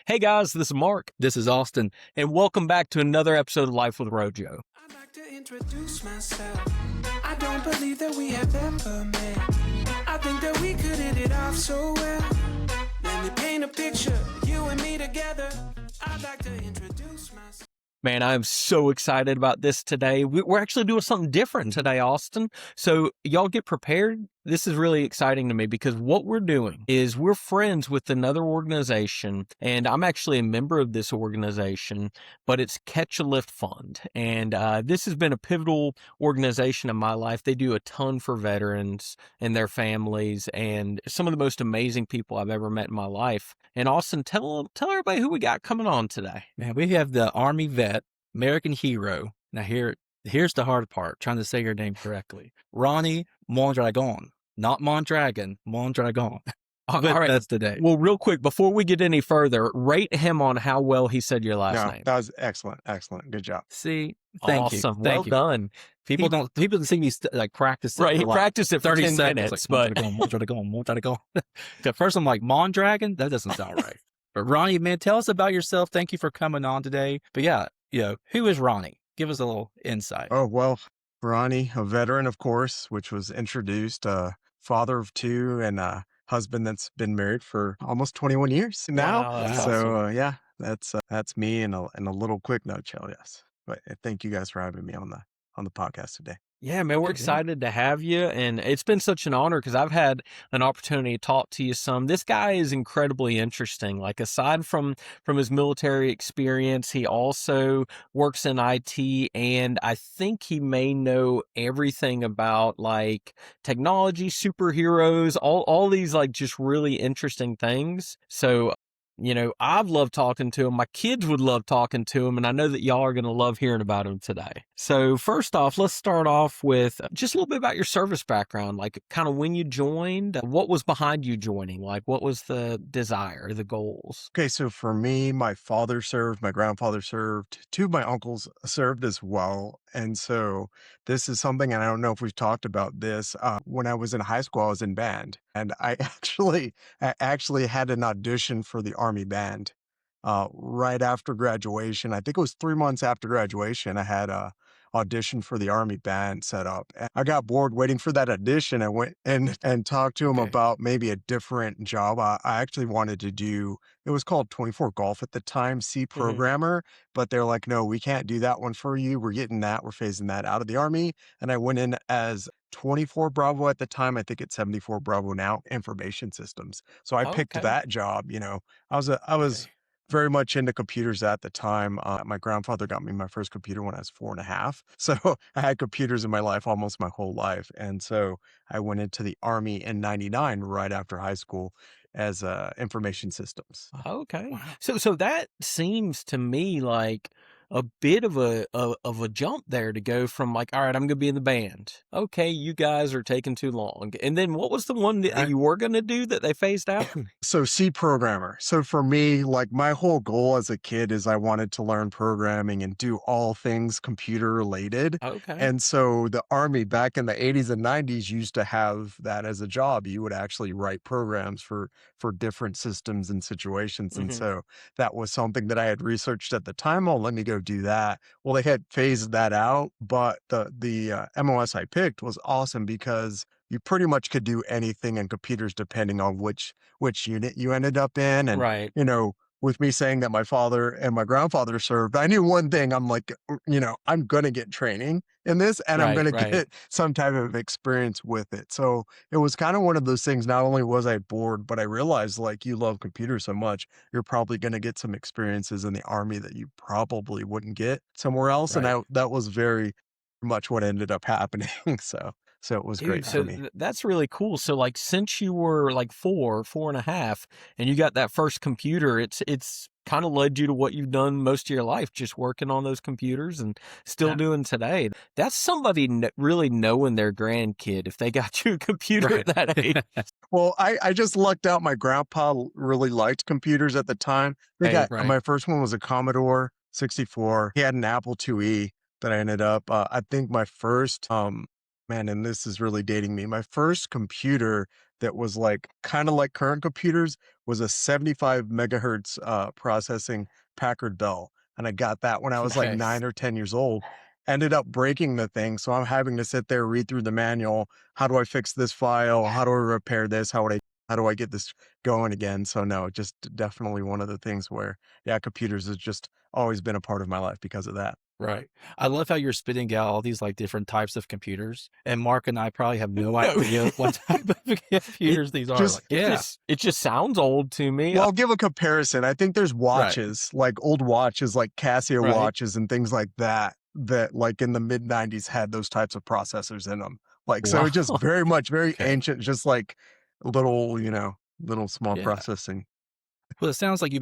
Hey guys, this is Mark. This is Austin. And welcome back to another episode of Life with Rojo. I'd like to introduce myself. I don't believe that we have ever met. I think that we could hit it off so well. Let me paint a picture, you and me together. I'd like to introduce myself. Man, I am so excited about this today. We're actually doing something different today, Austin. So y'all get prepared. This is really exciting to me because what we're doing is we're friends with another organization, and I'm actually a member of this organization, but it's Catch a Lift Fund. And this has been a pivotal organization in my life. They do a ton for veterans and their families and some of the most amazing people I've ever met in my life. And Austin, tell everybody who we got coming on today. Man, we have the Army vet, American hero. Now here's the hard part, trying to say your name correctly. Ronnie Mondragón. Not Mondragon, Mondragón. All right. That's today. Well, real quick, before we get any further, rate him on how well he said your last name. That was excellent. Good job. See, thank you. Awesome. Thank Well you. done. People don't see me practice it. Right, for he like practiced it for 30 10 seconds. minutes, Like, but Mondragón. At first I'm like, Mondragon? That doesn't sound right. But Ronnie, man, tell us about yourself. Thank you for coming on today. But yeah, who is Ronnie? Give us a little insight. Oh, well, Ronnie, a veteran, of course, which was introduced, father of two and a husband that's been married for almost 21 years now. Wow, that's So, awesome. that's me in a little quick nutshell. Yes. But thank you guys for having me on the podcast today. Yeah, man, we're Good deal. excited to have you. And it's been such an honor because I've had an opportunity to talk to you some. This guy is incredibly interesting. Like, aside from his military experience, he also works in IT. And I think he may know everything about like technology, superheroes, all these like just really interesting things. So, I've loved talking to him. My kids would love talking to him, and I know that y'all are going to love hearing about him today. So first off, let's start off with just a little bit about your service background, like kind of when you joined, what was behind you joining, like what was the desire, the goals? Okay, so for me, my father served, my grandfather served, two of my uncles served as well. And so this is something, and I don't know if we've talked about this. When I was in high school, I was in band, and I actually had an audition for the Army band right after graduation. I think it was 3 months after graduation. I had a audition for the Army band set up. And I got bored waiting for that audition. I went and talked to him Okay. about maybe a different job. I actually wanted to do, it was called 24 Golf at the time, C programmer, but they're like, no, we can't do that one for you. We're phasing that out of the Army. And I went in as 24 Bravo at the time. I think it's 74 Bravo now, information systems. So I picked Okay. that job. I was Okay. very much into computers at the time. My grandfather got me my first computer when I was 4.5. So I had computers in my life almost my whole life. And so I went into the Army in 99 right after high school as information systems. Okay. Wow. So that seems to me like a bit of a jump there to go from like, all right, I'm going to be in the band. Okay, you guys are taking too long. And then what was the one that you were going to do that they phased out? So C programmer. So for me, like my whole goal as a kid is I wanted to learn programming and do all things computer related. Okay. And so the Army back in the 80s and 90s used to have that as a job. You would actually write programs for different systems and situations. And so that was something that I had researched at the time. Oh, let me go do that. Well, they had phased that out, but the MOS I picked was awesome because you pretty much could do anything in computers depending on which unit you ended up in. And, Right. with me saying that my father and my grandfather served, I knew one thing. I'm like, I'm going to get training in this and I'm going to Right. get some type of experience with it. So it was kind of one of those things. Not only was I bored, but I realized like you love computers so much, you're probably going to get some experiences in the Army that you probably wouldn't get somewhere else. Right. And that was very much what ended up happening. So it was Dude, great so for me. that's really cool. So like since you were like 4.5, and you got that first computer, it's kind of led you to what you've done most of your life, just working on those computers and still Yeah. doing today. That's somebody really knowing their grandkid if they got you a computer Right. at that age. Well, I just lucked out. My grandpa really liked computers at the time. Right. My first one was a Commodore 64. He had an Apple IIe that I ended up, I think my first Man, and this is really dating me. My first computer that was like kind of like current computers was a 75 megahertz processing Packard Bell. And I got that when I was like Nice. 9 or 10 years old. Ended up breaking the thing. So I'm having to sit there, read through the manual. How do I fix this file? How do I repair this? How do I get this going again? So no, just definitely one of the things where, yeah, computers has just always been a part of my life because of that. Right. I love how you're spitting out all these, like, different types of computers, and Mark and I probably have no No. idea what type of It computers these are. Just Like, yeah, it just sounds old to me. Well, I'll give a comparison. I think there's right, watches, like old watches, like Casio right. watches and things like that, that like in the mid 90s had those types of processors in them. Like, so Wow. it's just very much, very Okay. ancient, just like little, little small Yeah. processing. Well, it sounds like you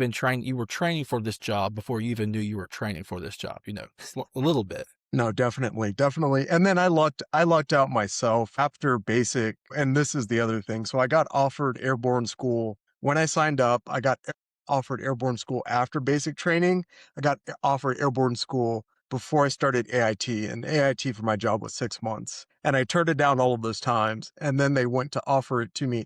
were training for this job before you even knew you were training for this job, a little bit. No, definitely, definitely. And then I lucked out myself after basic, and this is the other thing. So I got offered airborne school when I signed up. I got offered airborne school after basic training. I got offered airborne school before I started AIT, and AIT for my job was 6 months. And I turned it down all of those times. And then they went to offer it to me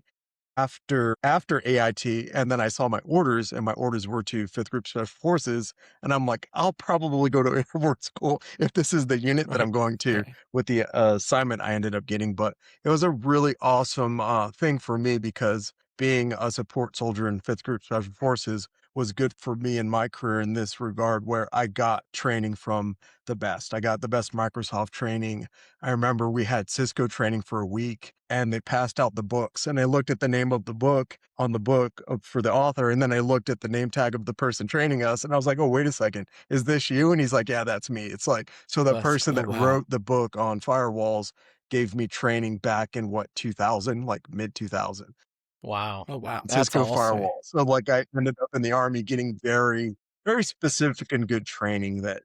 after AIT, and then I saw my orders, and my orders were to 5th Group Special Forces, and I'm like, I'll probably go to airborne school if this is the unit that Right. I'm going to Right. with the assignment I ended up getting. But it was a really awesome thing for me because being a support soldier in 5th Group Special Forces was good for me in my career in this regard, where I got training from the best. I got the best Microsoft training. I remember we had Cisco training for a week, and they passed out the books, and I looked at the name of the book on the book for the author, and then I looked at the name tag of the person training us, and I was like, oh, wait a second, is this you? And he's like, yeah, that's me. It's like, so the person Oh, that wow. wrote the book on firewalls gave me training back in what, 2000, like mid 2000, Wow. Oh, wow. That's Cisco awesome. Okay. firewall. So like I ended up in the army getting very, very specific and good training that,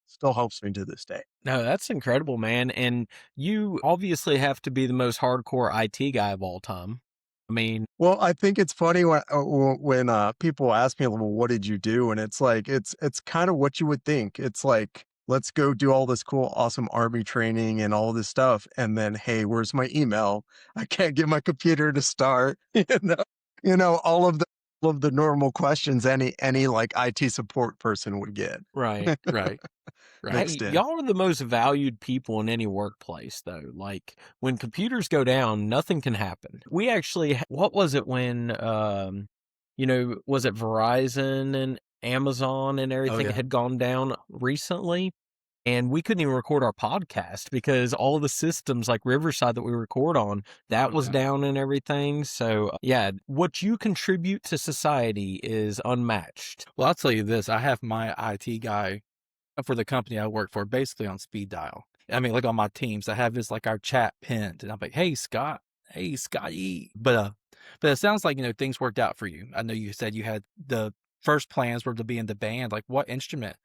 still helps me to this day. No, that's incredible, man. And you obviously have to be the most hardcore IT guy of all time. I mean, Well, I think it's funny when people ask me, "Well, what did you do?" And it's like it's kind of what you would think. It's like, let's go do all this cool, awesome army training and all this stuff, and then, hey, where's my email? I can't get my computer to start. All of the normal questions any like IT support person would get right. Right. Right. Hey, mixed in. y'all are the most valued people in any workplace, though. Like when computers go down, nothing can happen. We actually, what was it when, was it Verizon and Amazon and Oh, everything yeah. had gone down recently? And we couldn't even record our podcast because all the systems like Riverside that we record on, that Oh, was yeah. down and everything. So, yeah, what you contribute to society is unmatched. Well, I'll tell you this. I have my IT guy for the company I work for basically on speed dial. I mean, like on my teams, I have this like our chat pinned, and I'm like, "Hey, Scott. Hey, Scotty." But it sounds like things worked out for you. I know you said you had the first plans were to be in the band. Like, what instrument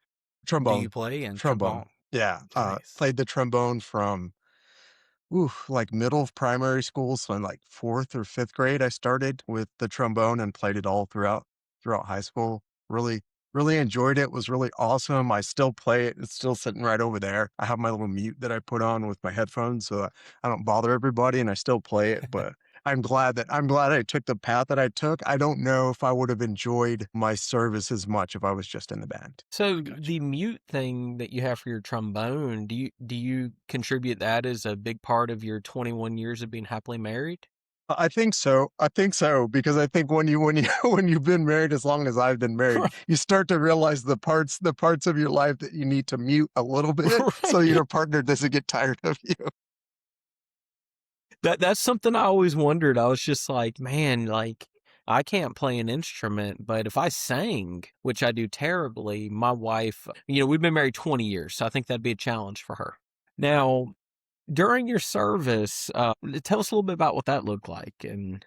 do you Trombone, play? And trombone. trombone. Yeah, Nice. played the trombone from like middle of primary school, so in like 4th or 5th grade, I started with the trombone and played it all throughout high school. Really, really enjoyed it. Was really awesome. I still play it. It's still sitting right over there. I have my little mute that I put on with my headphones so that I don't bother everybody, and I still play it. But I'm glad I took the path that I took. I don't know if I would have enjoyed my service as much if I was just in the band. So Gotcha. the mute thing that you have for your trombone, do you contribute that as a big part of your 21 years of being happily married? I think so. I think so because I think when you when you've been married as long as I've been married, you start to realize the parts of your life that you need to mute a little bit so Right. your partner doesn't get tired of you. That's something I always wondered. I was just like, man, like I can't play an instrument, but if I sang, which I do terribly, my wife, we've been married 20 years, so I think that'd be a challenge for her. Now, during your service, tell us a little bit about what that looked like and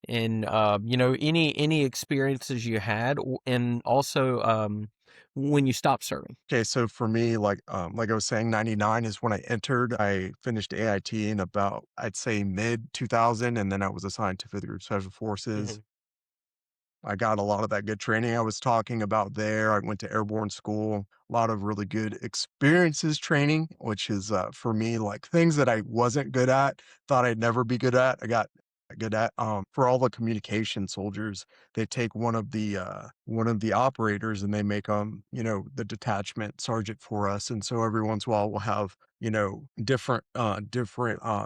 any experiences you had and also when you stopped serving. Okay, so for me, like I was saying, 99 is when I entered. I finished AIT in about, I'd say, mid 2000, and then I was assigned to 5th Group Special Forces. I got a lot of that good training I was talking about there. I went to airborne school, a lot of really good experiences training, which is for me like things that I wasn't good at, thought I'd never be good at. I got good at for all the communication soldiers. They take one of the operators and they make the detachment sergeant for us. And so every once in a while we'll have different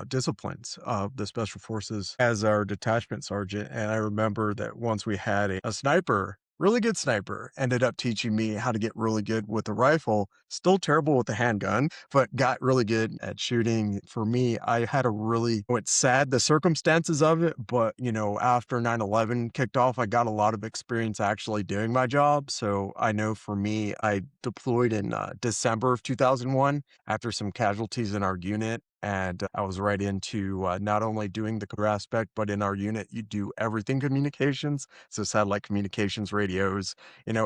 disciplines of the special forces as our detachment sergeant. And I remember that once we had a sniper, really good sniper, ended up teaching me how to get really good with the rifle. Still terrible with the handgun, but got really good at shooting. For me, I had a really, it's sad the circumstances of it, but after 9/11 kicked off, I got a lot of experience actually doing my job. So I know for me, I deployed in December of 2001 after some casualties in our unit. And I was right into not only doing the career aspect, but in our unit, you do everything communications. So satellite communications, radios,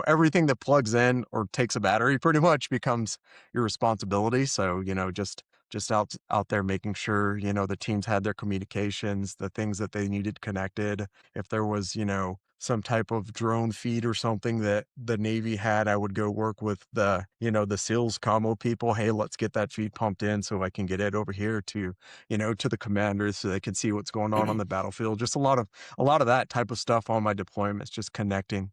everything that plugs in or takes a battery pretty much becomes your responsibility. So, just out there making sure, the teams had their communications, the things that they needed connected. If there was, some type of drone feed or something that the Navy had, I would go work with the SEALs commo people. Hey, let's get that feed pumped in so I can get it over here to the commanders so they can see what's going on the battlefield. Just a lot of that type of stuff on my deployments, just connecting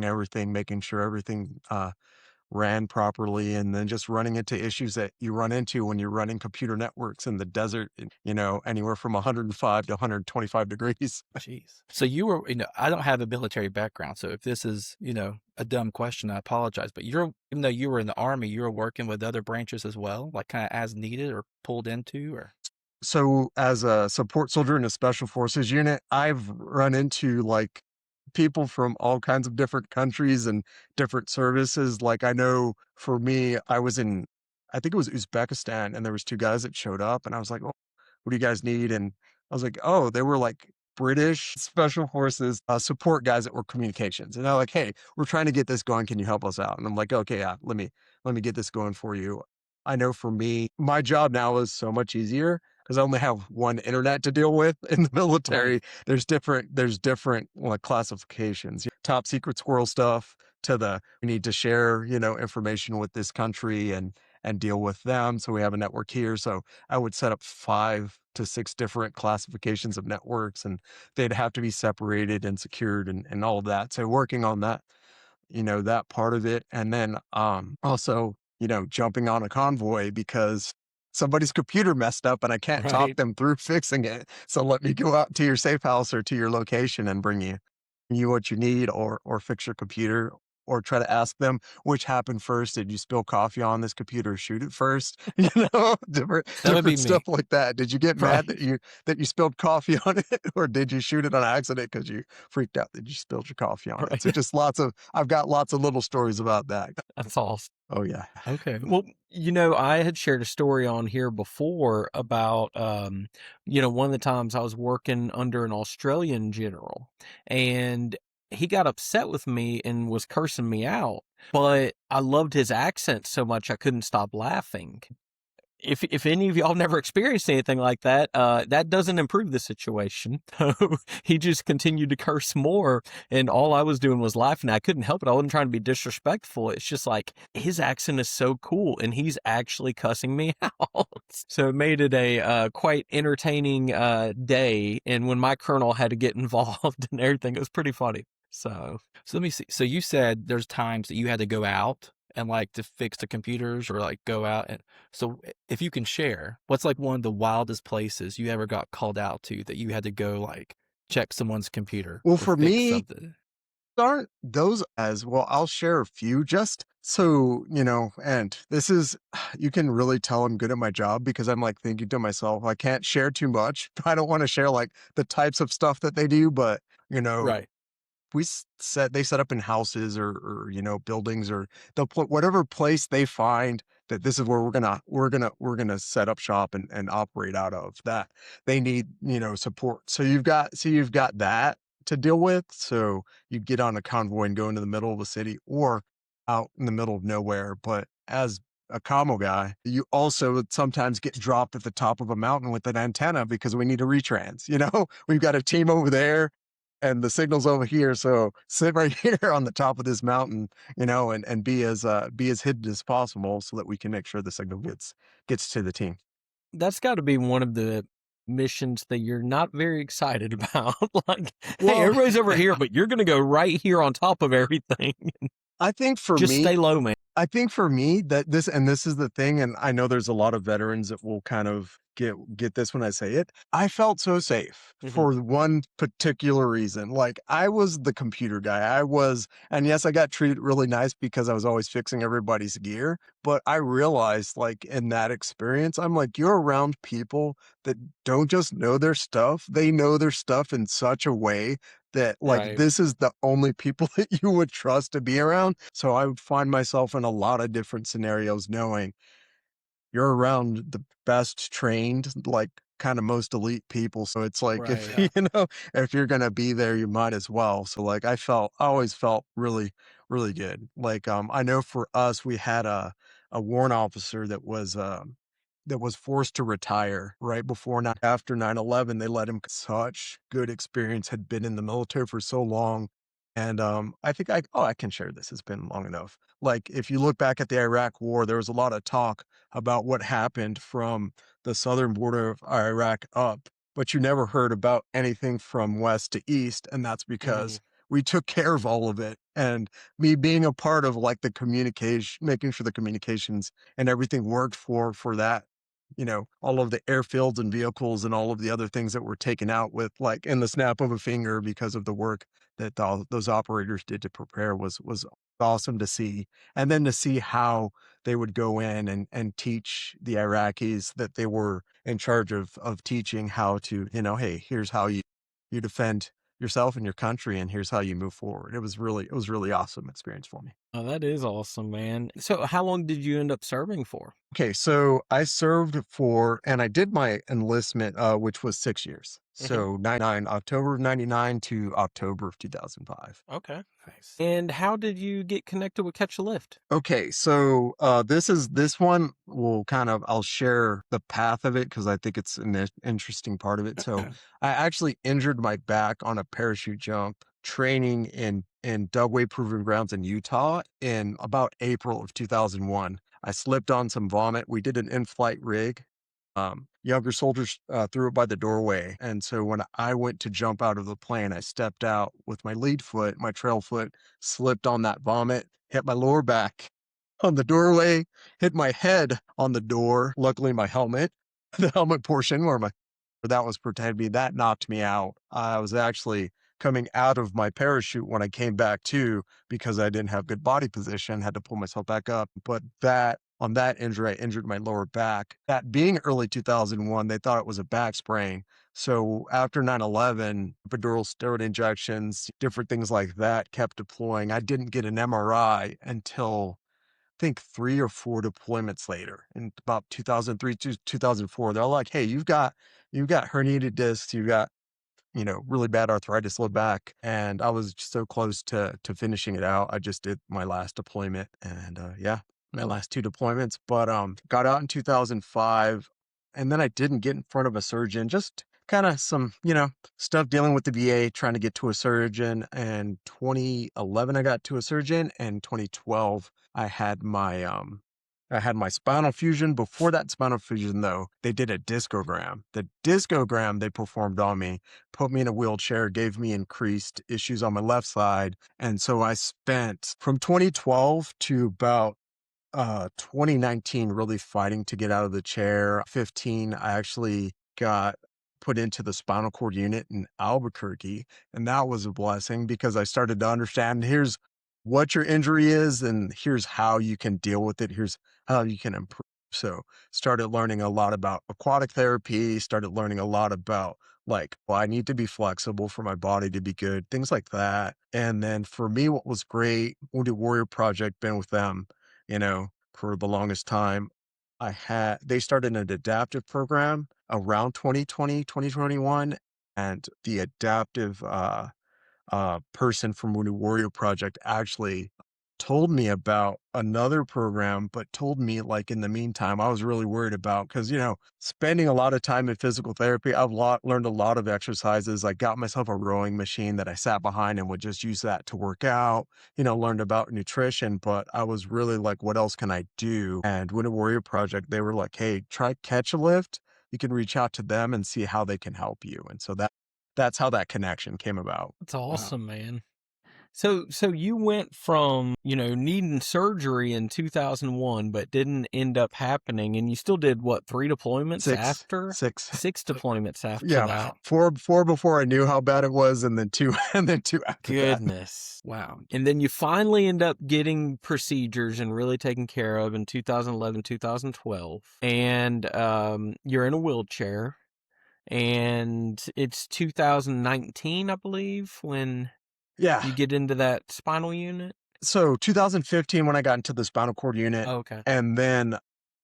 everything, making sure everything ran properly, and then just running into issues that you run into when you're running computer networks in the desert, anywhere from 105 to 125 degrees. Jeez. So you were, I don't have a military background, so if this is, a dumb question, I apologize. But even though you were in the Army, you were working with other branches as well, like kind of as needed or pulled into, or? So as a support soldier in a special forces unit, I've run into like people from all kinds of different countries and different services. Like I know for me, I think it was Uzbekistan, and there was two guys that showed up, and I was like, "Oh, what do you guys need?" And I was like, "Oh, they were like British special forces support guys that were communications." And they're like, "Hey, we're trying to get this going. Can you help us out?" And I'm like, "Okay, yeah, let me get this going for you." I know for me, my job now is so much easier because I only have one internet to deal with in the military. Right. There's different like classifications, top secret squirrel stuff to the we need to share, information with this country and deal with them. So we have a network here. So I would set up 5 to 6 different classifications of networks, and they'd have to be separated and secured and all of that. So working on that, that part of it. And then also, jumping on a convoy because somebody's computer messed up and I can't talk Right. them through fixing it. So let me go out to your safe house or to your location and bring you what you need, or fix your computer, or try to ask them which happened first. Did you spill coffee on this computer? Shoot it first. Different That would be different stuff me. like that. Did you get mad Right. that you spilled coffee on it, or did you shoot it on accident because you freaked out that you spilled your coffee on it? So Right. just I've got lots of little stories about that. That's awesome. Oh yeah. Okay. Well, I had shared a story on here before about, one of the times I was working under an Australian general, and he got upset with me and was cursing me out, but I loved his accent so much I couldn't stop laughing. If any of y'all never experienced anything like that, that doesn't improve the situation. So he just continued to curse more, and all I was doing was laughing. I couldn't help it. I wasn't trying to be disrespectful. It's just like his accent is so cool, and he's actually cussing me out. So it made it a quite entertaining day. And when my colonel had to get involved and everything, it was pretty funny. So Let me see. So you said there's times that you had to go out and like to fix the computers or like go out, and so if you can share, what's like one of the wildest places you ever got called out to that you had to go like check someone's computer Well, or for fix me, something? aren't those as well? I'll share a few just so and this is you can really tell I'm good at my job because I'm like thinking to myself, I can't share too much. I don't want to share like the types of stuff that they do, but Right. they set up in houses or buildings, or they'll put whatever place they find that this is where we're gonna set up shop and operate out of, that they need support. So you've got that to deal with. So you get on a convoy and go into the middle of a city or out in the middle of nowhere. But as a commo guy, you also would sometimes get dropped at the top of a mountain with an antenna because we need a retrans. We've got a team over there and the signal's over here. So sit right here on the top of this mountain, and be as hidden as possible so that we can make sure the signal gets to the team. That's gotta be one of the missions that you're not very excited about. Like, "Hey, Well, everybody's over here, but you're gonna go right here on top of everything. I think for Just me, stay low, man." that this is the thing, and I know there's a lot of veterans that will kind of get this when I say it. I felt so safe Mhm. for one particular reason. Like I was the computer guy. And yes, I got treated really nice because I was always fixing everybody's gear. But I realized, like in that experience, I'm like, you're around people that don't just know their stuff; they know their stuff in such a way that like Right. this is the only people that you would trust to be around. So I would find myself in a lot of different scenarios knowing you're around the best trained, like kind of most elite people. So it's like if Right. if you're gonna be there, you might as well. So like I always felt really, really good. Like I know for us we had a warrant officer that was forced to retire right before after 9/11. They let him such good experience, had been in the military for so long. And I think I can share this. It's been long enough. Like if you look back at the Iraq war, there was a lot of talk about what happened from the southern border of Iraq up, but you never heard about anything from west to east, and that's Mhm. because we took care of all of it. And me being a part of like the communication, making sure the communications and everything worked for that, all of the airfields and vehicles and all of the other things that were taken out with like in the snap of a finger because of the work that all those operators did to prepare was awesome to see. And then to see how they would go in and teach the Iraqis that they were in charge of teaching how to, hey, here's how you defend yourself and your country, and here's how you move forward. It was really awesome experience for me. Oh, that is awesome, man. So how long did you end up serving for? Okay, so I served for, and I did my enlistment, which was 6 years. Mhm. So 99, October of 99 to October of 2005. Okay. Nice. And how did you get connected with Catch a Lift? Okay, so this one will kind of I'll share the path of it because I think it's an interesting part of it. So I actually injured my back on a parachute jump training in Dugway Proving Grounds in Utah in about April of 2001. I slipped on some vomit. We did an in-flight rig. Younger soldiers threw it by the doorway, and so when I went to jump out of the plane, I stepped out with my lead foot, my trail foot, slipped on that vomit, hit my lower back on the doorway, hit my head on the door. Luckily, my helmet, the helmet portion where that was protected me, that knocked me out. I was actually coming out of my parachute when I came back to because I didn't have good body position, had to pull myself back up. But on that injury, I injured my lower back. That being early 2001, they thought it was a back sprain. So after 9/11, epidural steroid injections, different things like that kept deploying. I didn't get an MRI until I think 3 or 4 deployments later in about 2003 to 2004. They're like, "Hey, you've got herniated discs, you've got, really bad arthritis low back." And I was just so close to finishing it out. I just did my last deployment and, yeah, my last 2 deployments, but, got out in 2005, and then I didn't get in front of a surgeon, just kinda some, stuff dealing with the VA, trying to get to a surgeon. And 2011, I got to a surgeon, and 2012, I had my spinal fusion. Before that spinal fusion, though, they did a discogram. The discogram they performed on me put me in a wheelchair, gave me increased issues on my left side. And so I spent from 2012 to about 2019 really fighting to get out of the chair. 15, I actually got put into the spinal cord unit in Albuquerque, and that was a blessing because I started to understand here's what your injury is and here's how you can deal with it. Here's how you can improve. So started learning a lot about aquatic therapy, started learning a lot about like, well, I need to be flexible for my body to be good, things like that. And then for me, what was great, Wounded Warrior Project, been with them, for the longest time. They started an adaptive program around 2020, 2021, and the adaptive person from Wounded Warrior Project actually told me about another program, but told me like in the meantime, I was really worried about because, spending a lot of time in physical therapy, learned a lot of exercises. I got myself a rowing machine that I sat behind and would just use that to work out, learned about nutrition, but I was really like, what else can I do? And Winter Warrior Project, they were like, hey, try Catch a Lift. You can reach out to them and see how they can help you. And so that's how that connection came about. That's Wow. awesome, man. So you went from, needing surgery in 2001, but didn't end up happening, and you still did what, 3 deployments after? Six. 6 deployments after Yeah, that. four before I knew how bad it was, and then two, and then two after that. Goodness. Wow. And then you finally end up getting procedures and really taken care of in 2011, 2012. And you're in a wheelchair. And it's 2019, I believe, when Yeah. you get into that spinal unit. So 2015 when I got into the spinal cord unit, Okay. and then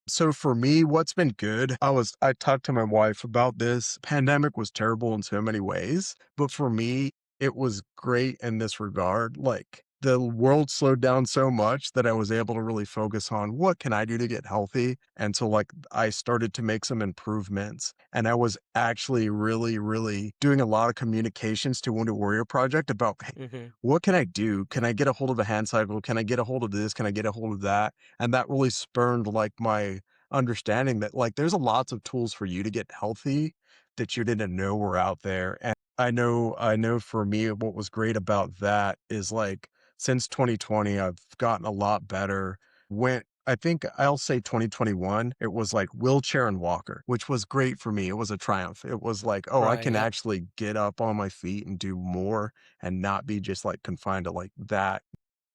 so for me, what's been good, I talked to my wife about this. Pandemic was terrible in so many ways, but for me, it was great in this regard. Like the world slowed down so much that I was able to really focus on what can I do to get healthy. And so like I started to make some improvements, and I was actually really, really doing a lot of communications to Wounded Warrior Project about hey, what can I do? Can I get a hold of a hand cycle? Can I get a hold of this? Can I get a hold of that? And that really spurned like my understanding that like there's a lots of tools for you to get healthy that you didn't know were out there. And I know for me what was great about that is like since 2020 I've gotten a lot better. When I think I'll say 2021, it was like wheelchair and walker, which was great for me. It was a triumph. It was like, oh, I Right, can yep. actually get up on my feet and do more and not be just like confined to like that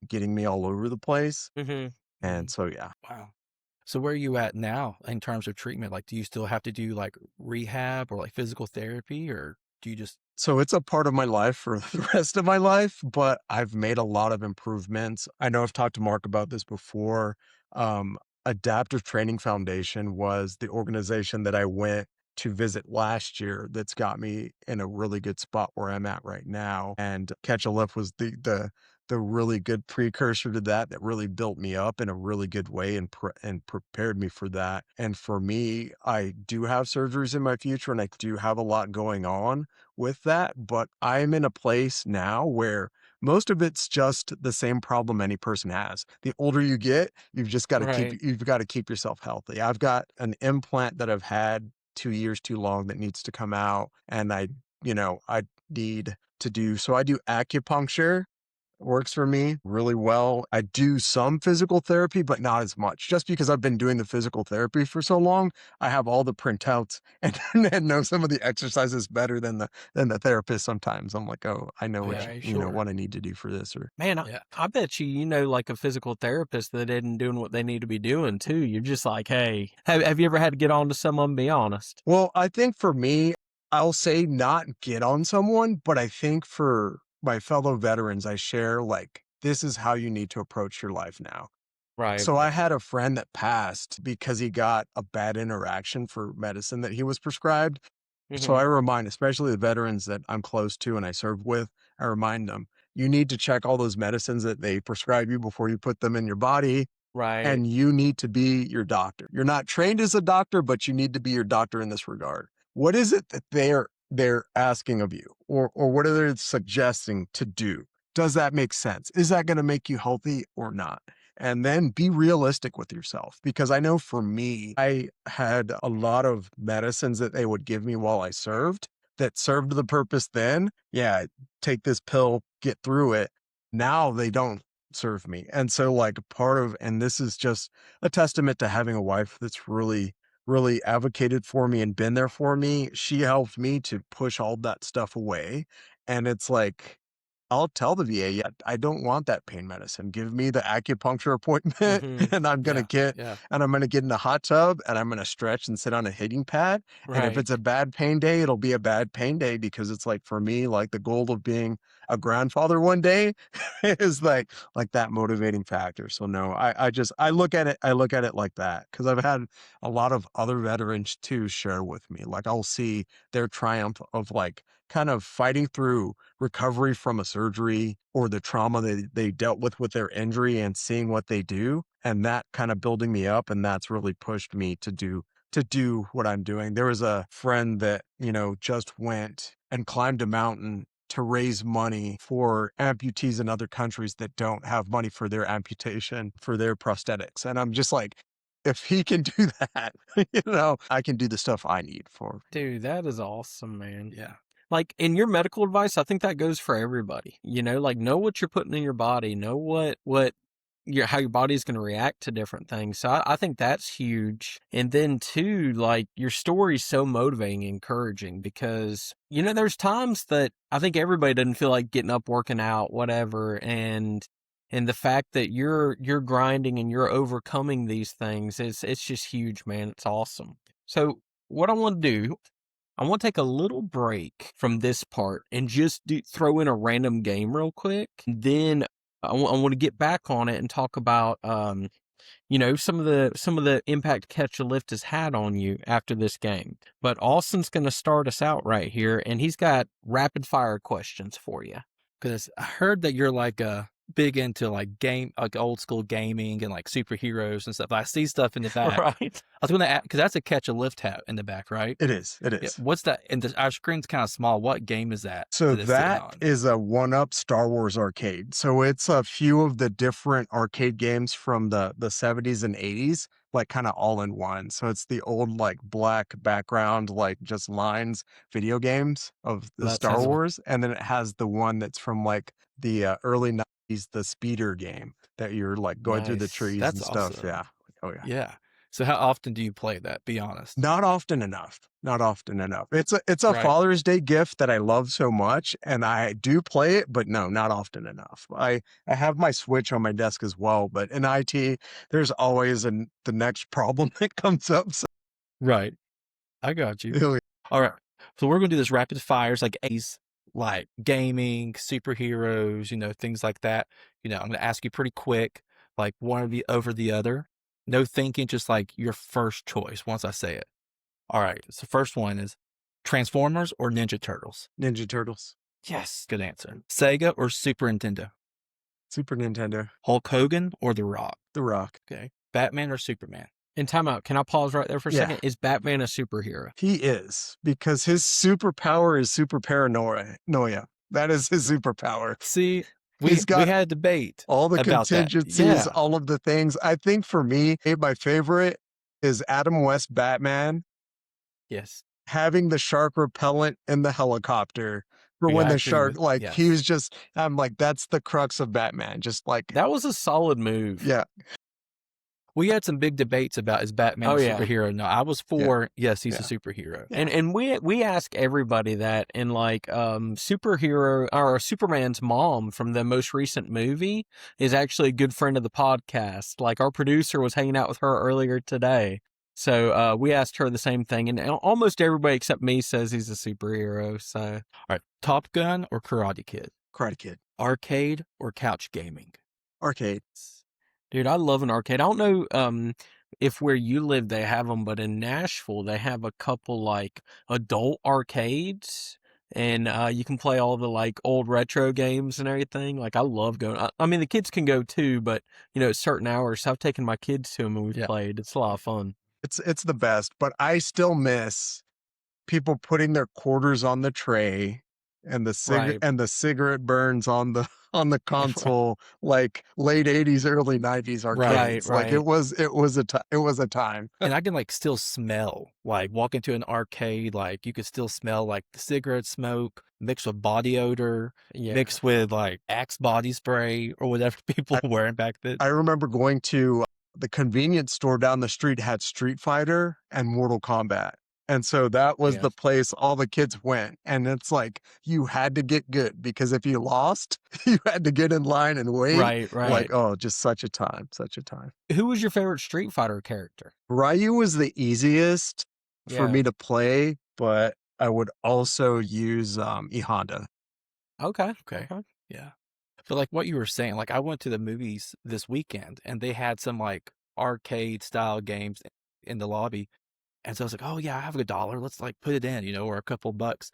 getting me all over the place. And so yeah. Wow. So where are you at now in terms of treatment? Like, do you still have to do like rehab or like physical therapy, or do you just? So it's a part of my life for the rest of my life, but I've made a lot of improvements. I know I've talked to Mark about this before. Um, Adaptive Training Foundation was the organization that I went to visit last year that's got me in a really good spot where I'm at right now. And Catch a Lift was the really good precursor to that really built me up in a really good way and prepared me for that. And for me, I do have surgeries in my future and I do have a lot going on with that, but I'm in a place now where most of it's just the same problem any person has. The older you get, Right. you've got to keep yourself healthy. I've got an implant that I've had 2 years too long that needs to come out, and I need to do so. I do acupuncture. Works for me really well. I do some physical therapy, but not as much. Just because I've been doing the physical therapy for so long, I have all the printouts and know some of the exercises better than the therapist sometimes. I'm like, "Oh, I know what Okay, you know sure. what I need to do for this," or Man, Yeah. I bet you know like a physical therapist that isn't doing what they need to be doing too. You're just like, hey, have you ever had to get on to someone? Be honest. Well, I think for me, I'll say not get on someone, but I think for my fellow veterans, I share like, this is how you need to approach your life now. Right. So I had a friend that passed because he got a bad interaction for medicine that he was prescribed. So I remind, especially the veterans that I'm close to and I serve with, I remind them, you need to check all those medicines that they prescribe you before you put them in your body. Right. And you need to be your doctor. You're not trained as a doctor, but you need to be your doctor in this regard. What is it that they're asking of you, or what are they suggesting to do? Does that make sense? Is that going to make you healthy or not? And then be realistic with yourself, because I know for me, I had a lot of medicines that they would give me while I served that served the purpose then. Yeah, take this pill, get through it. Now they don't serve me. And so like and this is just a testament to having a wife that's really, really advocated for me and been there for me. She helped me to push all that stuff away. And it's like, I'll tell the VA, yeah, I don't want that pain medicine. Give me the acupuncture appointment and I'm going to Yeah. get in a hot tub and I'm going to stretch and sit on a hitting pad. And if Right. it's a bad pain day, it'll be a bad pain day, because it's like, for me, like the goal of being a grandfather one day is like that motivating factor. So no, I look at it like that, because I've had a lot of other veterans too share with me. Like I'll see their triumph of like kind of fighting through recovery from a surgery or the trauma they dealt with their injury and seeing what they do. And that kind of building me up. And that's really pushed me to do what I'm doing. There was a friend that, just went and climbed a mountain to raise money for amputees in other countries that don't have money for their amputation, for their prosthetics. And I'm just like, if he can do that, I can do the stuff I need for. Dude, that is awesome, man. Yeah. Like in your medical advice, I think that goes for everybody. Like know what you're putting in your body, know how your body's going to react to different things. So I think that's huge. And then too, like your story's so motivating and encouraging because, there's times that I think everybody doesn't feel like getting up, working out, whatever. And the fact that you're grinding and you're overcoming these things, it's just huge, man. It's awesome. So what I want to do, I want to take a little break from this part and just throw in a random game real quick. Then I want to get back on it and talk about, some of the impact Catch a Lift has had on you after this game. But Austin's going to start us out right here, and he's got rapid fire questions for you. Because I heard that you're like big into like old school gaming and like superheroes and stuff. I see stuff in the back. Right. I was going to ask, because that's a Catch a Lift hat in the back, right? It is. Yeah. What's that? And our screen's kind of small. What game is that? So that is a 1-up Star Wars arcade. So it's a few of the different arcade games from the 70s and 80s, like kind of all in one. So it's the old like black background, like just lines video games of the Star Wars. And then it has the one that's from like the early 90s, the speeder game that you're like going through the trees and stuff. Awesome. Yeah. Oh yeah. Yeah. So how often do you play that? Be honest. Not often enough. It's a Father's Day gift that I love so much, and I do play it, but no, not often enough. I have my Switch on my desk as well, but in IT, there's always the next problem that comes up. So. Right. I got you. All right. So we're going to do this rapid fires, like gaming, superheroes, things like that. I'm going to ask you pretty quick, like one over the other. No thinking, just like your first choice once I say it. All right. So first one is Transformers or Ninja Turtles? Ninja Turtles. Yes. Good answer. Sega or Super Nintendo? Super Nintendo. Hulk Hogan or The Rock? The Rock. Okay. Batman or Superman? In timeout, can I pause right there for a second? Is Batman a superhero? He is, because his superpower is super paranoia. That is his superpower. See, we had a debate. All the about contingencies, all of the things. I think for me, my favorite is Adam West Batman. Yes. Having the shark repellent in the helicopter for when the shark, he was just, I'm like, that's the crux of Batman. Just like. That was a solid move. Yeah. We had some big debates about is Batman a superhero? No, I was for yes, he's a superhero. Yeah. And we ask everybody that, and like superhero or Superman's mom from the most recent movie is actually a good friend of the podcast. Like our producer was hanging out with her earlier today. So we asked her the same thing, and almost everybody except me says he's a superhero. So all right, Top Gun or Karate Kid? Karate Kid. Arcade or couch gaming? Arcade. Dude, I love an arcade. I don't know if where you live they have them, but in Nashville they have a couple like adult arcades, and you can play all the like old retro games and everything. Like I love going. I mean, the kids can go too, but at certain hours. So I've taken my kids to them and we've played. It's a lot of fun. It's the best, but I still miss people putting their quarters on the tray and the cigarette burns on the console, like late 80s, early 90s arcades. Right. Like it was a time. And I can like still smell, like walk into an arcade, like you could still smell like the cigarette smoke mixed with body odor, mixed with like Axe body spray or whatever people were wearing back then. I remember going to the convenience store down the street had Street Fighter and Mortal Kombat. And so that was the place all the kids went. And it's like, you had to get good because if you lost, you had to get in line and wait. Right. Like, oh, just such a time. Who was your favorite Street Fighter character? Ryu was the easiest for me to play, but I would also use E Honda. Okay. Yeah. But like what you were saying, like I went to the movies this weekend and they had some like arcade style games in the lobby. And so I was like, oh yeah, I have $1. Let's like put it in, or a couple bucks.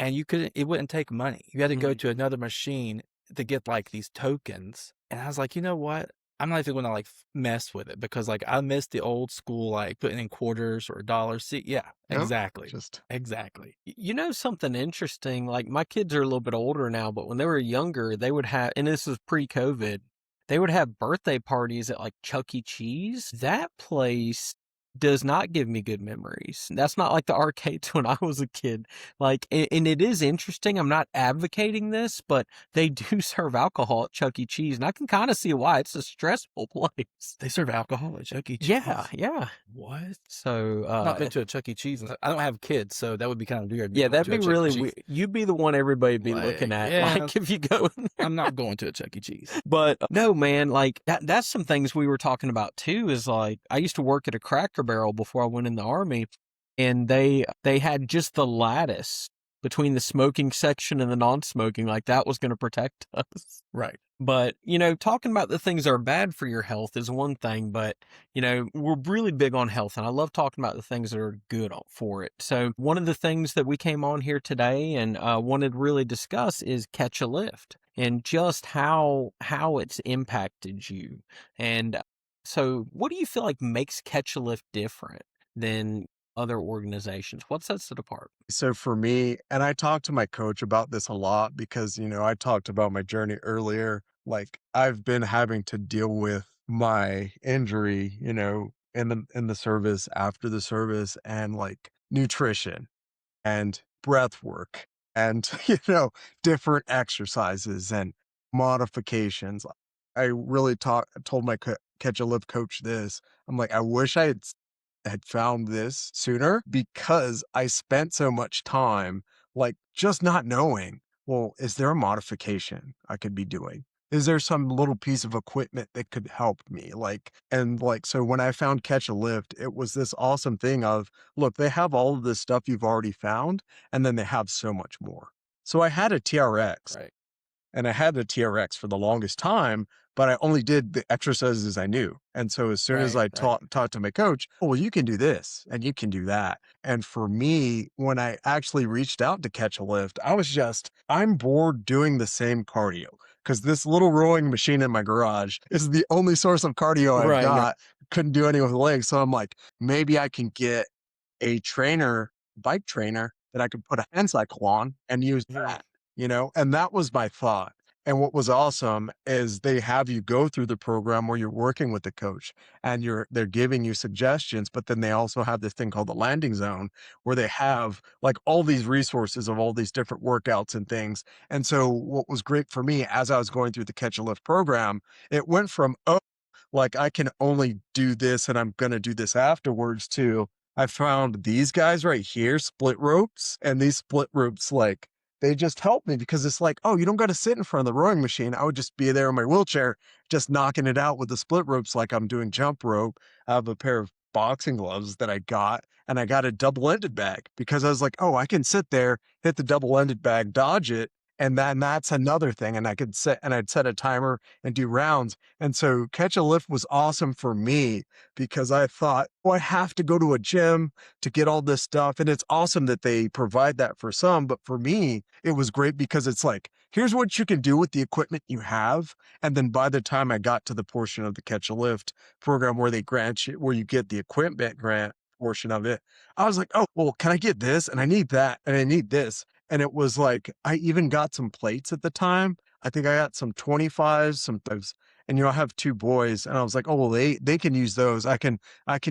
and it wouldn't take money. You had to go Mhm. to another machine to get like these tokens. And I was like, you know what? I'm not even going to like mess with it because like I miss the old school, like putting in quarters or dollars. See, yeah, Yep. exactly. Just Exactly. You know something interesting? Like my kids are a little bit older now, but when they were younger, they would have, and this was pre-COVID, they would have birthday parties at like Chuck E. Cheese. That place does not give me good memories. That's not like the arcades when I was a kid. Like, and it is interesting. I'm not advocating this, but they do serve alcohol at Chuck E. Cheese, and I can kind of see why. It's a stressful place. They serve alcohol at Chuck E. Cheese. Yeah. What? So, I've not been to a Chuck E. Cheese. I don't have kids, so that would be kind of weird. yeah, Going that'd to a be Chuck E. really Cheese. weird. You'd be the one everybody'd be looking Like, at, yeah, like if you go in there. I'm not going to a Chuck E. Cheese. But no, man, like that's some things we were talking about too, is like I used to work at a Cracker Barrel before I went in the army, and they had just the lattice between the smoking section and the non-smoking, like that was going to protect us. Right. But, you know, talking about the things that are bad for your health is one thing, but, you know, we're really big on health, and I love talking about the things that are good for it. So one of the things that we came on here today and wanted to really discuss is catch a lift and just how it's impacted you. And so what do you feel like makes catch a lift different than other organizations? What sets it apart? So for me, and I talked to my coach about this a lot because, I talked about my journey earlier. Like I've been having to deal with my injury, in the service, after the service, and like nutrition and breath work and, different exercises and modifications. I really told my catch a lift coach this. I'm like, I wish I had found this sooner because I spent so much time like just not knowing, well, is there a modification I could be doing? Is there some little piece of equipment that could help me? So when I found Catch a Lift, it was this awesome thing of, look, they have all of this stuff you've already found, and then they have so much more. So I had a TRX, Right. and I had the TRX for the longest time, but I only did the exercises I knew. And so as soon as I Right. talked to my coach, oh, well, you can do this and you can do that. And for me, when I actually reached out to Catch a Lift, I'm bored doing the same cardio because this little rowing machine in my garage is the only source of cardio I've Right. got. Couldn't do any with legs. So I'm like, maybe I can get a bike trainer that I could put a hand cycle on and use that, and that was my thought. And what was awesome is they have you go through the program where you're working with the coach and they're giving you suggestions, but then they also have this thing called the landing zone where they have like all these resources of all these different workouts and things. And so what was great for me as I was going through the Catch a Lift program, it went from, oh, like I can only do this and I'm going to do this afterwards to I found these guys right here, split ropes, and these split ropes, like they just help me because it's like, oh, you don't got to sit in front of the rowing machine. I would just be there in my wheelchair, just knocking it out with the split ropes like I'm doing jump rope. I have a pair of boxing gloves that I got, and I got a double-ended bag because I was like, oh, I can sit there, hit the double-ended bag, dodge it, and then that's another thing. And I'd set a timer and do rounds. And so Catch a Lift was awesome for me because I thought, oh, I have to go to a gym to get all this stuff. And it's awesome that they provide that for some. But for me, it was great because it's like, here's what you can do with the equipment you have. And then by the time I got to the portion of the Catch a Lift program where where you get the equipment grant portion of it, I was like, oh, well, can I get this? And I need that. And I need this. And it was like, I even got some plates at the time. I think I got some 25s, some 5s, and I have 2 boys, and I was like, oh, well, they can use those. I can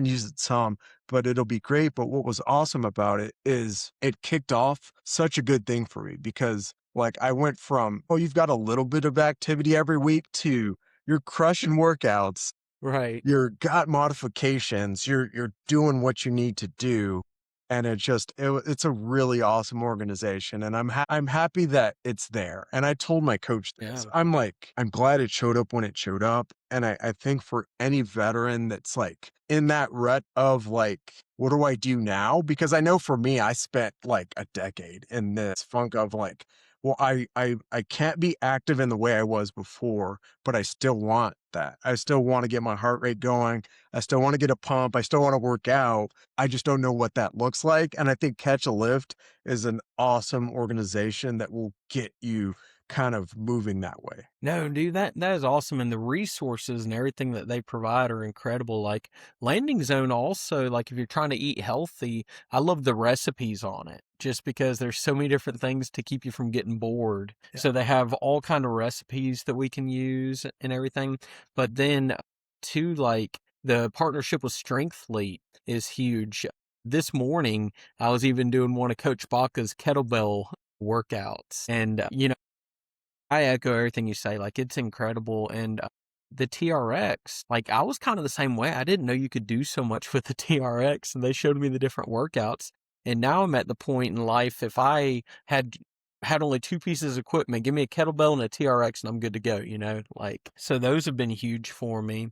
use it some, but it'll be great. But what was awesome about it is it kicked off such a good thing for me because like I went from, oh, you've got a little bit of activity every week to you're crushing workouts, Right. you're got modifications, you're doing what you need to do. And it's a really awesome organization. And I'm happy that it's there. And I told my coach this. Yeah. I'm like, I'm glad it showed up when it showed up. And I think for any veteran that's like in that rut of like, what do I do now? Because I know for me, I spent like a decade in this funk of like, well, I can't be active in the way I was before, but I still want that. I still want to get my heart rate going. I still want to get a pump. I still want to work out. I just don't know what that looks like. And I think Catch a Lift is an awesome organization that will get you kind of moving that way. No, dude, that is awesome, and the resources and everything that they provide are incredible. Like Landing Zone, also, like if you're trying to eat healthy, I love the recipes on it, just because there's so many different things to keep you from getting bored. Yeah. So they have all kind of recipes that we can use and everything. But then, too, like the partnership with Strength Fleet is huge. This morning, I was even doing one of Coach Baca's kettlebell workouts, and I echo everything you say. Like, it's incredible. And the TRX, like, I was kind of the same way. I didn't know you could do so much with the TRX, and they showed me the different workouts. And now I'm at the point in life, if I had only two pieces of equipment, give me a kettlebell and a TRX, and I'm good to go, like, so those have been huge for me.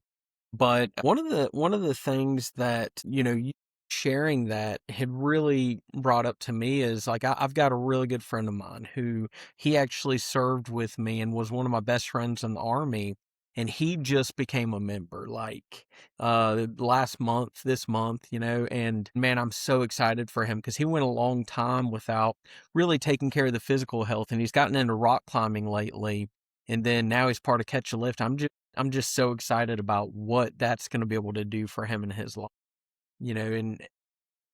But one of the things that, you sharing that had really brought up to me is like I've got a really good friend of mine who he actually served with me and was one of my best friends in the Army, and he just became a member like this month, and man, I'm so excited for him because he went a long time without really taking care of the physical health, and he's gotten into rock climbing lately, and then now he's part of Catch a Lift. I'm just so excited about what that's going to be able to do for him in his life, and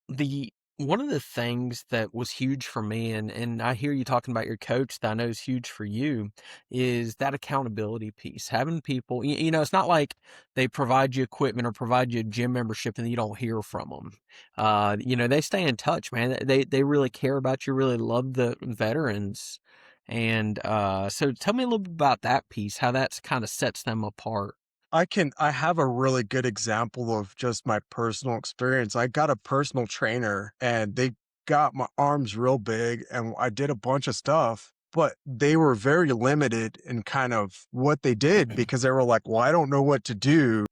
the one of the things that was huge for me, and I hear you talking about your coach that I know is huge for you, is that accountability piece. Having people, it's not like they provide you equipment or provide you a gym membership and then you don't hear from them. They stay in touch, man. They really care about you, really love the veterans. And so tell me a little bit about that piece, how that's kind of sets them apart. I have a really good example of just my personal experience. I got a personal trainer and they got my arms real big and I did a bunch of stuff, but they were very limited in kind of what they did because they were like, well, I don't know what to do,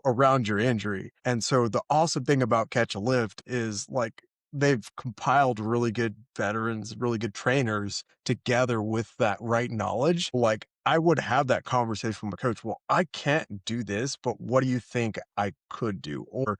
around your injury. And so the awesome thing about Catch a Lift is like they've compiled really good veterans, really good trainers together with that right knowledge. Like I would have that conversation with my coach. Well, I can't do this, but what do you think I could do? Or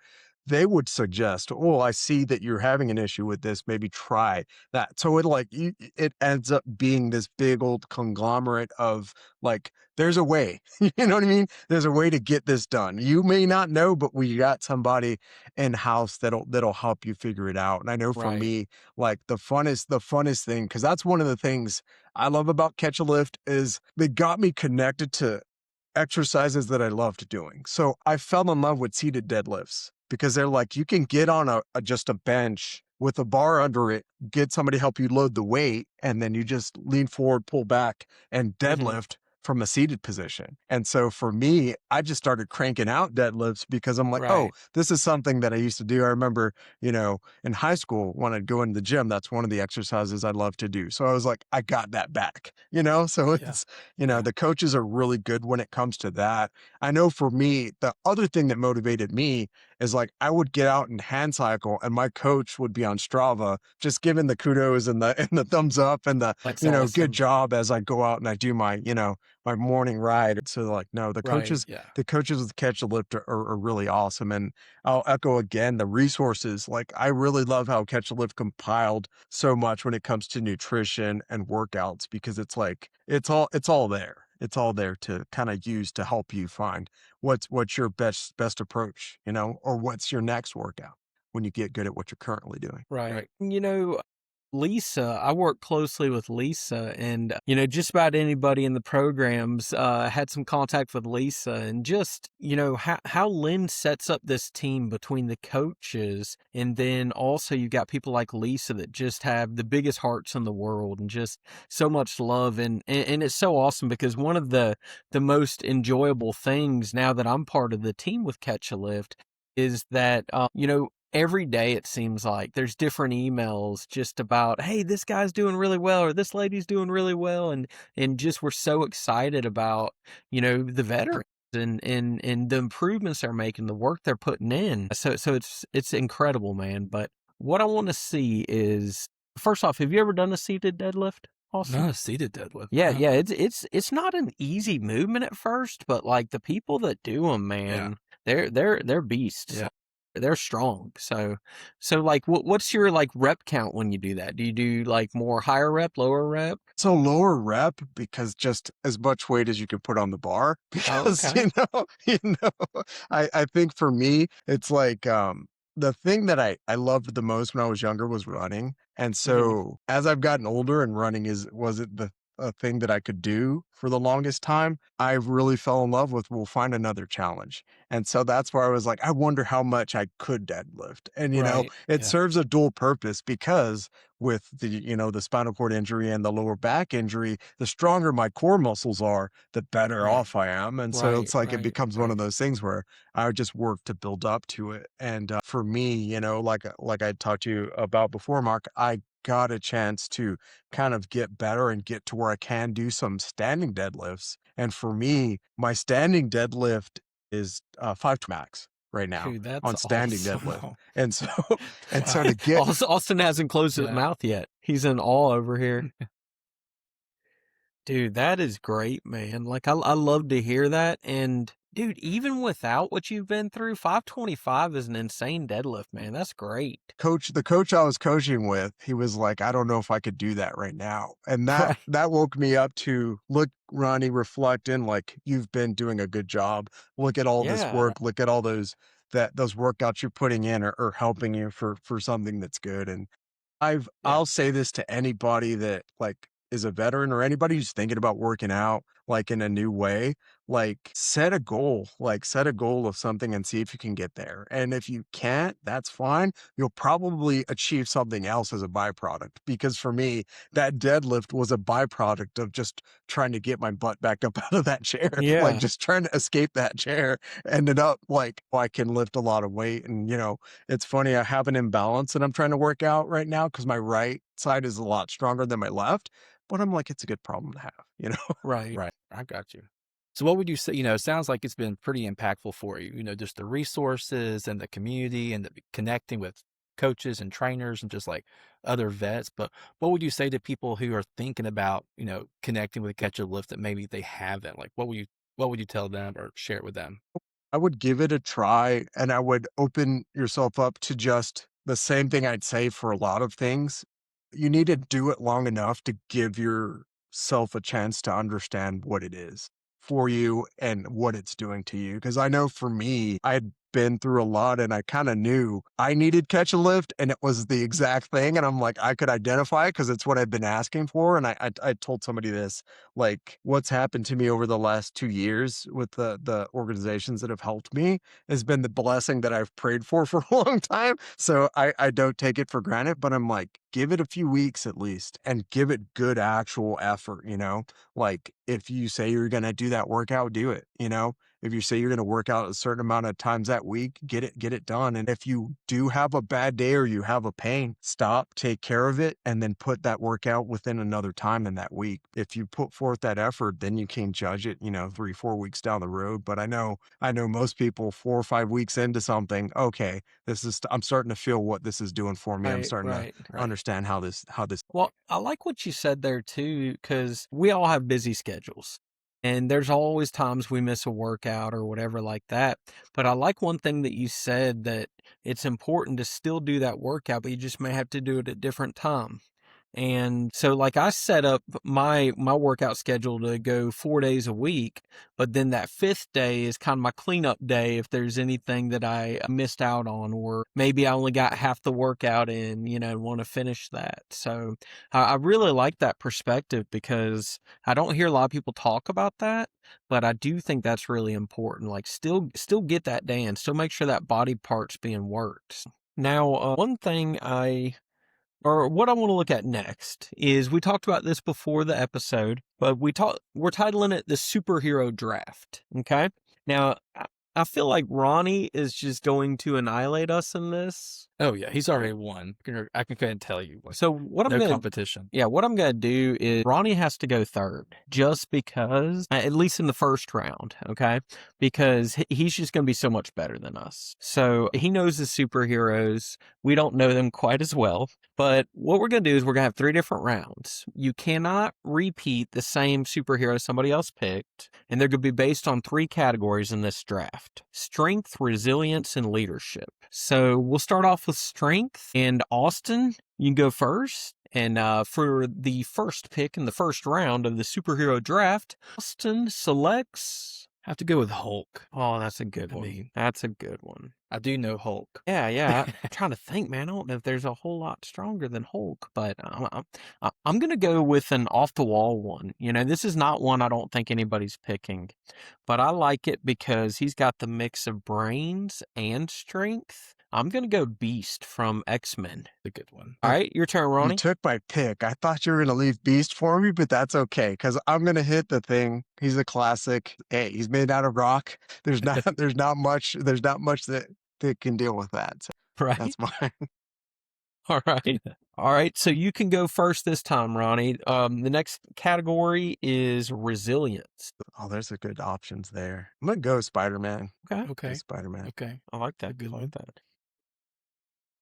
they would suggest, oh, I see that you're having an issue with this. Maybe try that. So it ends up being this big old conglomerate of like, there's a way, you know what I mean? There's a way to get this done. You may not know, but we got somebody in house that'll help you figure it out. And I know for Right. me, like the funnest thing, because that's one of the things I love about Catch a Lift is they got me connected to exercises that I loved doing. So I fell in love with seated deadlifts because they're like, you can get on just a bench with a bar under it, get somebody help you load the weight, and then you just lean forward, pull back, and deadlift from a seated position. And so for me, I just started cranking out deadlifts because I'm like, oh, Right. this is something that I used to do. I remember, in high school when I'd go into the gym, that's one of the exercises I love to do. So I was like, I got that back, so Yeah. it's, Yeah. the coaches are really good when it comes to that. I know for me, the other thing that motivated me is like I would get out and hand cycle and my coach would be on Strava just giving the kudos and the thumbs up and the That's good awesome. job as I go out and I do my my morning ride. So like no, the Right. coaches Yeah. the coaches with Catch a Lift are really awesome. And I'll echo again the resources. Like I really love how Catch a Lift compiled so much when it comes to nutrition and workouts because it's like it's all there. It's all there to kind of use to help you find what's your best approach, or what's your next workout when you get good at what you're currently doing. Right. Lisa, I work closely with Lisa, and just about anybody in the programs had some contact with Lisa, and just how Lynn sets up this team between the coaches, and then also you got people like Lisa that just have the biggest hearts in the world and just so much love, and it's so awesome because one of the most enjoyable things now that I'm part of the team with Catch a Lift is that every day it seems like there's different emails just about, hey, this guy's doing really well or this lady's doing really well, and just we're so excited about the veterans and the improvements they're making, the work they're putting in. So it's incredible, man. But what I want to see is, first off, have you ever done a seated deadlift Awesome. Not a seated deadlift. Yeah, Uh-huh. yeah, it's not an easy movement at first, but like the people that do them, man, they're beasts. Yeah. They're strong. So like what's your like rep count when you do that? Do you do like more higher rep, lower rep? So lower rep because just as much weight as you can put on the bar Oh, because okay. I think for me it's like the thing that I loved the most when I was younger was running. And Hmm. so as I've gotten older and running wasn't the a thing that I could do for the longest time, I really fell in love with we'll find another challenge. And so that's where I was like, I wonder how much I could deadlift. And Right. it Yeah. serves a dual purpose because with the spinal cord injury and the lower back injury, the stronger my core muscles are, the better Right. off I am. And so Right, it's like it right, becomes one right. of those things where I would just work to build up to it. And for me, like I talked to you about before, Mark, I got a chance to kind of get better and get to where I can do some standing deadlifts. And for me, my standing deadlift is 5 max right now Dude, that's on standing awesome. deadlift. Wow. And so and Wow. so to get Austin hasn't closed his Yeah. mouth yet. He's in awe over here. Dude, that is great, man. Like I love to hear that. And dude, even without what you've been through, 525 is an insane deadlift, man. That's great. the coach I was coaching with, he was like, I don't know if I could do that right now. And Right. that woke me up to look, Ronnie, reflect in like you've been doing a good job. Look at all this Yeah. work, look at all those workouts you're putting in or helping you for something that's good. And Yeah. I'll say this to anybody that like is a veteran or anybody who's thinking about working out like in a new way, like set a goal of something and see if you can get there. And if you can't, that's fine. You'll probably achieve something else as a byproduct. Because for me, that deadlift was a byproduct of just trying to get my butt back up out of that chair, like Yeah. just trying to escape that chair. Ended up like, oh, I can lift a lot of weight. And it's funny, I have an imbalance that I'm trying to work out right now because my right side is a lot stronger than my left. But I'm like, it's a good problem to have. Right. Right. I got you. So what would you say, it sounds like it's been pretty impactful for you, just the resources and the community and the connecting with coaches and trainers and just like other vets. But what would you say to people who are thinking about, connecting with Catch a Lift that maybe they haven't? Like what would you tell them or share it with them? I would give it a try and I would open yourself up to just the same thing I'd say for a lot of things. You need to do it long enough to give yourself a chance to understand what it is for you and what it's doing to you. Because I know for me, I had been through a lot and I kind of knew I needed catch a lift and it was the exact thing. And I'm like, I could identify because it's what I've been asking for. And I told somebody this, like what's happened to me over the last 2 years with the organizations that have helped me has been the blessing that I've prayed for a long time. So I don't take it for granted, but I'm like, give it a few weeks at least and give it good actual effort. Like if you say you're going to do that workout, do it. If you say you're going to work out a certain amount of times that week, get it done. And if you do have a bad day or you have a pain, stop, take care of it, and then put that workout within another time in that week. If you put forth that effort, then you can judge it, 3, 4 weeks down the road. But I know most people 4 or 5 weeks into something, okay, I'm starting to feel what this is doing for me. I'm Right, starting to right, right. understand how this. Well, I like what you said there too, because we all have busy schedules. And there's always times we miss a workout or whatever like that. But I like one thing that you said, that it's important to still do that workout, but you just may have to do it at different time. And so like I set up my workout schedule to go 4 days a week, but then that fifth day is kind of my cleanup day if there's anything that I missed out on, or maybe I only got half the workout in, want to finish that. So I really like that perspective because I don't hear a lot of people talk about that, but I do think that's really important. Like still get that day in, still make sure that body part's being worked. Now, one thing or what I want to look at next is, we talked about this before the episode, but we're titling it the superhero draft. Okay. Now, I feel like Ronnie is just going to annihilate us in this. Oh yeah, he's already won. I can go ahead and tell you. Like, So what I'm no gonna competition. Yeah, what I'm going to do is Ronnie has to go third just because, at least in the first round, okay? Because he's just going to be so much better than us. So he knows the superheroes. We don't know them quite as well. But what we're going to do is we're going to have 3 different rounds. You cannot repeat the same superhero somebody else picked, and they're going to be based on 3 categories in this draft: strength, resilience, and leadership. So we'll start off with strength, and Austin, you can go first. And for the first pick in the first round of the superhero draft, Austin selects. I have to go with Hulk. Oh, that's a good I one. mean, That's a good one. I do know Hulk. Yeah. I'm trying to think, man. I don't know if there's a whole lot stronger than Hulk, but I'm going to go with an off the wall one. You know, this is not one I don't think anybody's picking, but I like it because he's got the mix of brains and strength. I'm going to go Beast from X-Men. A good one. All right, your turn, You Ronnie. took my pick. I thought you were going to leave Beast for me, but that's okay because I'm going to hit the Thing. He's a classic. Hey, he's made out of rock. There's not much that can deal with that. So Right. that's mine. All right. All right. So you can go first this time, Ronnie. The next category is resilience. Oh, there's a good options there. I'm going to go Spider-Man. Okay. Okay. Spider-Man. Okay. I like that. Good I like one. that.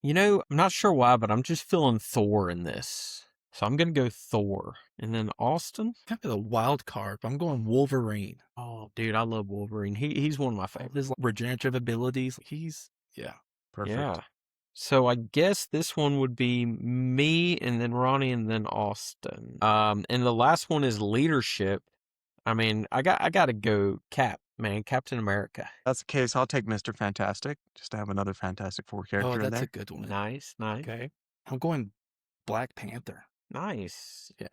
You know, I'm not sure why, but I'm just feeling Thor in this. So I'm going to go Thor. And then Austin. Kind of a wild card, but I'm going Wolverine. Oh, dude, I love Wolverine. He's one of my favorites. His regenerative abilities. Yeah. Perfect. Yeah. So I guess this one would be me and then Ronnie and then Austin. And the last one is leadership. I mean, I got to go Captain America. That's the case. I'll take Mr. Fantastic just to have another Fantastic Four character Oh, in that's there. a good one. Nice. Okay. I'm going Black Panther. Nice. Yeah.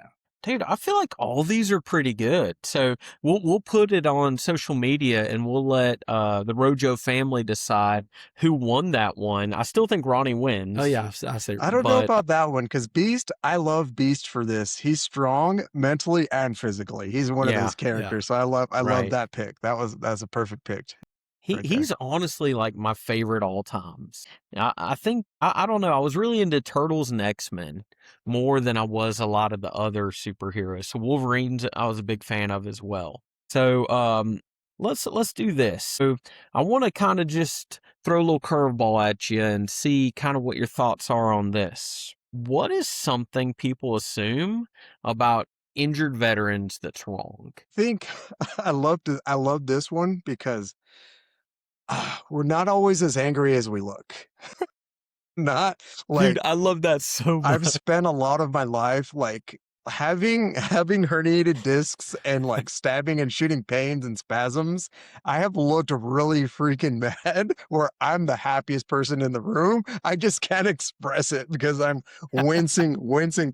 Dude, I feel like all these are pretty good. So we'll put it on social media and we'll let the Rojo family decide who won that one. I still think Ronnie wins. Oh yeah, I say. I don't know But- about that one because Beast, I love Beast for this. He's strong mentally and physically. He's one of Yeah, those characters. So I love Right. that pick. That's a perfect pick. right there. He's honestly like my favorite all times. I think I don't know. I was really into Turtles and X-Men more than I was a lot of the other superheroes. So Wolverine's I was a big fan of as well. So let's do this. So I want to kind of just throw a little curveball at you and see kind of what your thoughts are on this. What is something people assume about injured veterans that's wrong? I think I love this one because we're not always as angry as we look. Not like Dude, I love that so much. I've spent a lot of my life like having herniated discs and like stabbing and shooting pains and spasms. I have looked really freaking mad where I'm the happiest person in the room. I just can't express it because I'm wincing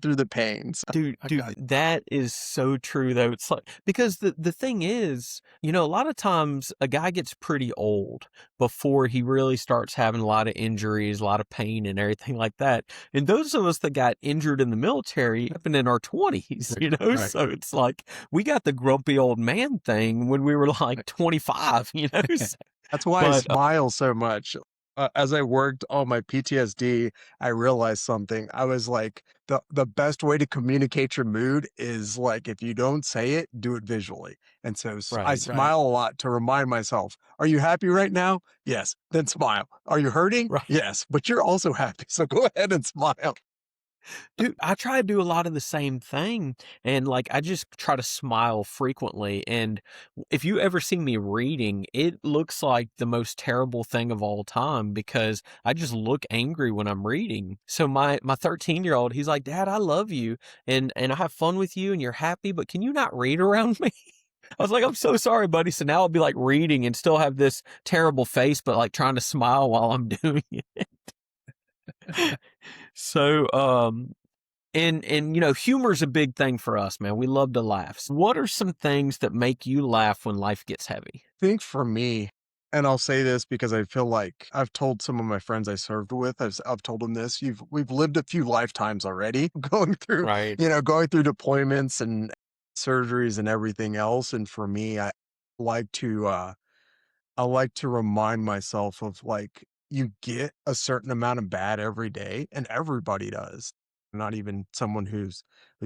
through the pains. Dude, that is so true though. It's like, because the thing is, you know, a lot of times a guy gets pretty old before he really starts having a lot of injuries, a lot of pain and everything like that. And those of us that got injured in the military happened in our 20s, you know? Right. So it's like we got the grumpy old man thing when we were like 25, you know? That's why I But, smile so much. As I worked on my PTSD, I realized something. I was like, the best way to communicate your mood is like, if you don't say it, do it visually. And so I Right. smile a lot to remind myself, are you happy right now? Yes. Then smile. Are you hurting? Right. Yes. But you're also happy. So go ahead and smile. Dude, I try to do a lot of the same thing. And like, I just try to smile frequently. And if you ever see me reading, it looks like the most terrible thing of all time because I just look angry when I'm reading. So my 13-year-old, he's like, Dad, I love you. And I have fun with you and you're happy, but can you not read around me? I was like, I'm so sorry, buddy. So now I'll be like reading and still have this terrible face, but like trying to smile while I'm doing it. So, and you know, humor's a big thing for us, man. We love to laugh. So what are some things that make you laugh when life gets heavy? I think for me, and I'll say this because I feel like I've told some of my friends I served with, I've told them this, we've lived a few lifetimes already going through, Right. going through deployments and surgeries and everything else. And for me, like to, I like to remind myself of like you get a certain amount of bad every day, and everybody does. Not even someone who's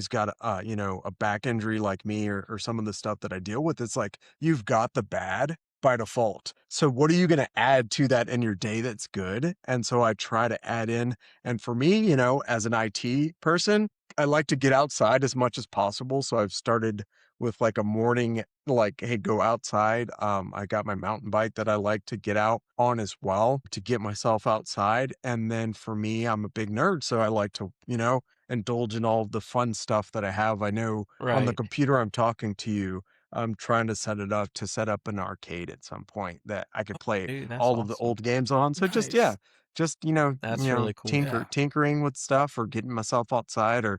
got a back injury like me or some of the stuff that I deal with. It's like you've got the bad by default. So what are you going to add to that in your day that's good? And so I try to add in. And for me, as an IT person, I like to get outside as much as possible. So I've started with like a morning, like, hey, go outside. I got my mountain bike that I like to get out on as well to get myself outside. And then for me, I'm a big nerd. So I like to, indulge in all of the fun stuff that I have. I know on the Right. computer I'm talking to you, I'm trying to set up an arcade at some point that I could play Dude, that's all of the awesome. old games on. So just, yeah, Nice. just, That's really cool. Yeah. tinkering with stuff or getting myself outside or,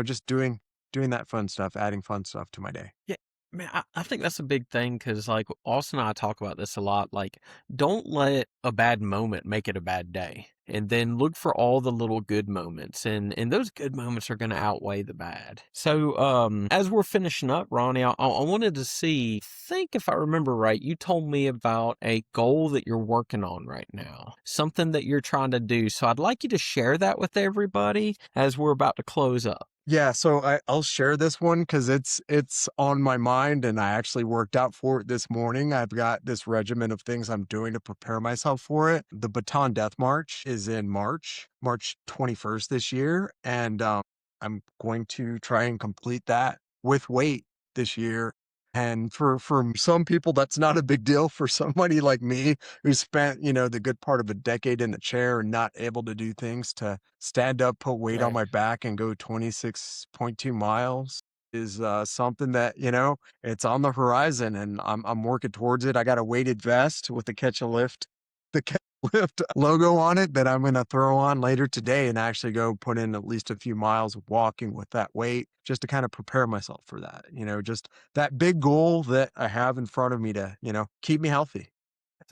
just doing that fun stuff, adding fun stuff to my day. Yeah, man, I think that's a big thing because, like, Austin and I talk about this a lot. Like, don't let a bad moment make it a bad day, and then look for all the little good moments, and those good moments are going to outweigh the bad. So, as we're finishing up, Ronnie, I wanted to see. Think if I remember right, you told me about a goal that you're working on right now, something that you're trying to do. So, I'd like you to share that with everybody as we're about to close up. Yeah, so I'll share this one because it's on my mind, and I actually worked out for it this morning. I've got this regimen of things I'm doing to prepare myself for it. The Baton Death March is in March 21st this year, and I'm going to try and complete that with weight this year. And for some people, that's not a big deal. For somebody like me who spent, the good part of a decade in a chair and not able to do things to stand up, put weight on Right. my back and go 26.2 miles is something that, it's on the horizon and I'm working towards it. I got a weighted vest with the Catch a Lift logo on it that I'm going to throw on later today and actually go put in at least a few miles of walking with that weight just to kind of prepare myself for that, just that big goal that I have in front of me to, keep me healthy.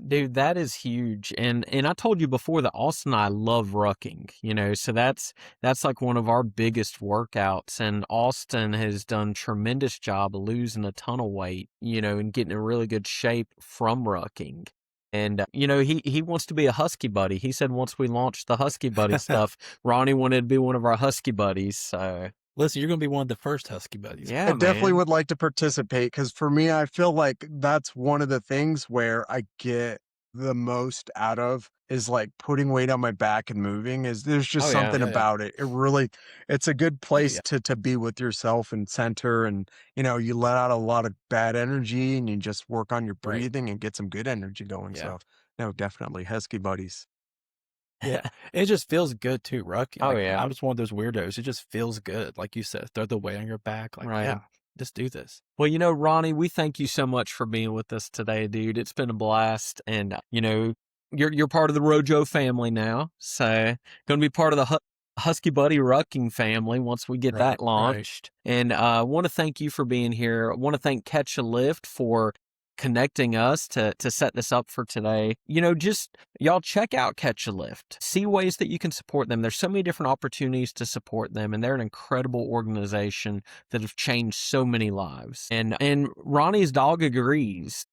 Dude, that is huge. And I told you before that Austin and I love rucking, so that's like one of our biggest workouts. And Austin has done tremendous job of losing a ton of weight, and getting in really good shape from rucking. And he wants to be a husky buddy. He said once we launched the husky buddy stuff, Ronnie wanted to be one of our husky buddies. So Listen, you're gonna be one of the first Husky buddies. I yeah, definitely man. would like to participate because for me, I feel like that's one of the things where I get the most out of is like putting weight on my back and moving is there's just Oh yeah. something Yeah, yeah. about it. It's a good Oh place yeah. to be with yourself and center and you let out a lot of bad energy and you just work on your Right. breathing and get some good energy going. Yeah. So no, definitely Husky buddies. Yeah. It just feels good too, Ruck. Oh Like yeah. I'm just one of those weirdos. It just feels good. Like you said, throw the weight on your back. Like, Right. yeah, just do this. Well, Ronnie, we thank you so much for being with us today, dude. It's been a blast, and you're part of the Rojo family now, so going to be part of the Husky Buddy Rucking family once we get Right. that Right. launched. And I want to thank you for being here. I want to thank Catch a Lift for connecting us to set this up for today. Just y'all check out Catch a Lift. See ways that you can support them. There's so many different opportunities to support them, and they're an incredible organization that have changed so many lives. And Ronnie's dog agrees.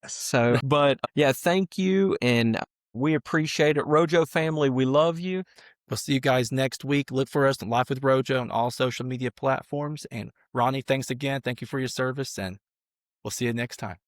So, but yeah, thank you, and we appreciate it. Rojo family, we love you. We'll see you guys next week. Look for us on Life with Rojo on all social media platforms. And Ronnie, thanks again. Thank you for your service, and we'll see you next time.